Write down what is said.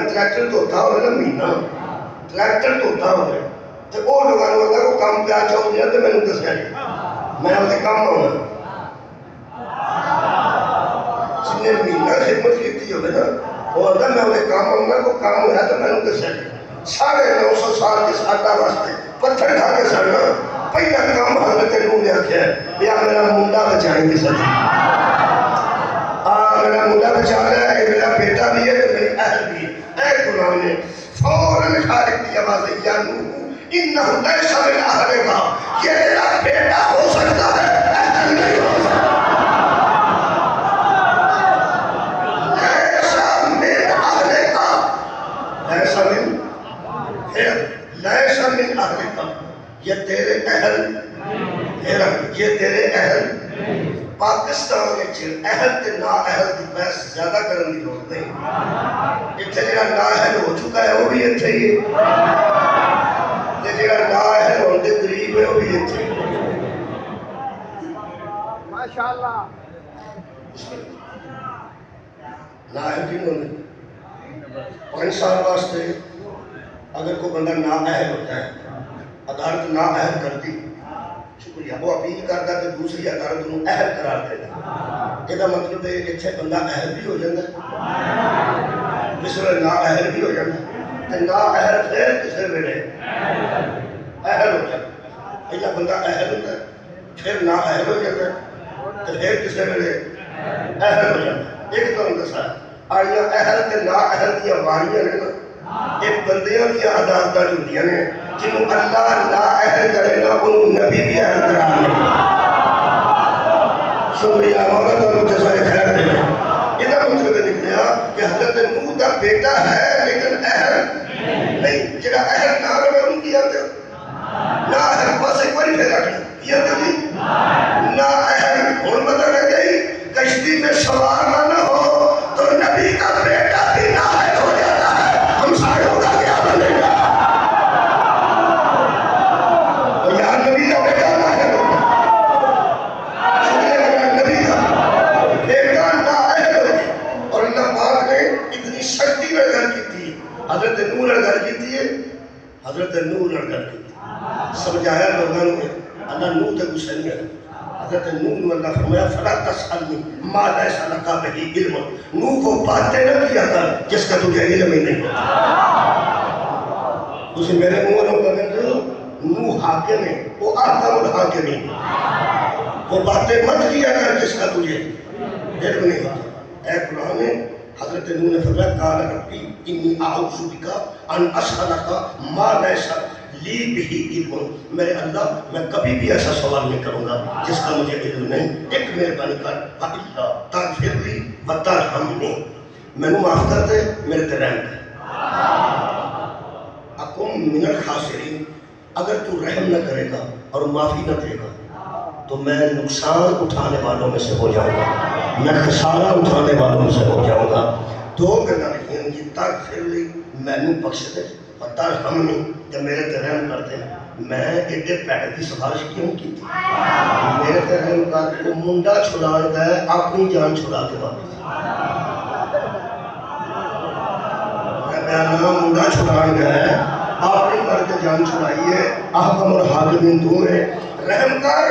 tractor धोता हो ना महीना ट्रैक्टर धोता हो तो वो लोगों को अगर वो काम पे चाहते हैं तो मैंने दसिया मैं अपने काम आना जिन्हें महीना खिदमत की हो ना वो आता मैं अपने काम आऊंगा को काम होया तो मैंने दसिया 950 साल के सादा वास्ते पत्थर खा के सड़ना पहला काम हजरत नूह ने आख्या या मेरा मुंडा बचाएंगे सर मेरा मुंडा बचा रहा है मेरा बेटा भी है तो मेरी अहल भी है ऐ कुरान ने फौरन खालिक की आवाज है या नूह इन्नहु लैसा मिन अहलिका ये तेरा बेटा हो सकता है अहल नहीं हो सकता लैसा मिन अहलिका ये तेरे अहल ये तेरे अहल पाकिस्तान विच अहल ते ना अहल की बहस ज्यादा करने की लोड़ नहीं इत्थे जेड़ा ना अहल हो चुका है वो भी इत्थे ही है ते जेड़ा ना अहल होने दे करीब है वो भी इत्थे माशाअल्लाह ना अहल की होने 5 साल वास्ते अगर कोई बंदा ना अहल होता है अदालत ना अहल करती शुक्रिया वो अपील करता तो दूसरी अदालत को अहल करार देता इसका मतलब है इतने बंदा अहल भी हो जाता जिस वे ना अहल भी हो जाता तो ना अहल फिर किसी वेले अहल हो जाता पहला बंदा अहल होता फिर ना अहल हो जाता तो फिर किसी वेले अहल हो जाता एक तो दसा आइया अहल ते ना अहल दी वारियां ने ना ये बंदियां दी अदालतां होंदियां ने जिन्हों अल्लाह ना अहल करे ना उन्होंने नबी भी अहल करा दे शुक्रिया मौला तो जज़ाए खैर दे इधर मतलब निकलिया कि हजरत नूह का बेटा है लेकिन अहल नहीं जेड़ा अहल ना रहे उनकी आते ना अहल बस एक बार फिर रखना किया तो नहीं ना अहल हुन पता लग गई कश्ती में सवार ना हो तो नबी का बेटा भी ना अहल हो जाता है हम सारे होगा क्या बनेगा हजरत नूह ने गल की है हजरत नूह ने गल की समझाया लोगों ने अल्लाह नूह ते गुस्सा नहीं है हजरत नूह ने अल्लाह फरमाया फला तसअलनी मा लैसा लका बिही इल्म नूह को बातें न किया कर जिसका तुझे इल्म ही नहीं तुझे मेरे मुंह में कहते हो नूह हाकिम है वो अहकमुल हाकिमीन वो बातें मत किया कर जिसका तुझे इल्म नहीं होता ऐ कुरान में हजरत नूह ने फरमाया काल रब्बी इन्नी अऊज़ु बिका अन असअलका मा लैसा ली बिही इल्म मेरे अल्लाह मैं कभी भी ऐसा सवाल नहीं करूंगा जिसका मुझे इल्म नहीं एक मेहरबानी कर वइल्ला तगफिरली व तरहमनी मैनू माफ कर दे मेरे ते रहम कर अकुम मिनल खासिरीन अगर तू रहम न करेगा और माफी न देगा तो मैं नुकसान उठाने वालों में से हो जाऊंगा मैं खसारा उठाने वालों में से हो जाऊंगा दो गल्लां लिखियां कि तगफिरली मैनू बख्श दे और तरहमनी जब मेरे ते रहम कर दे मैं एडे भैड़े की सिफारिश क्यों की मेरे ते रहम कर वो मुंडा छुड़ा गया अपनी जान छुड़ा के वापस मैं मुंडा छुड़ा गया आपने मर के जान छुड़ाई है आप और हाकिम तू है रहम कर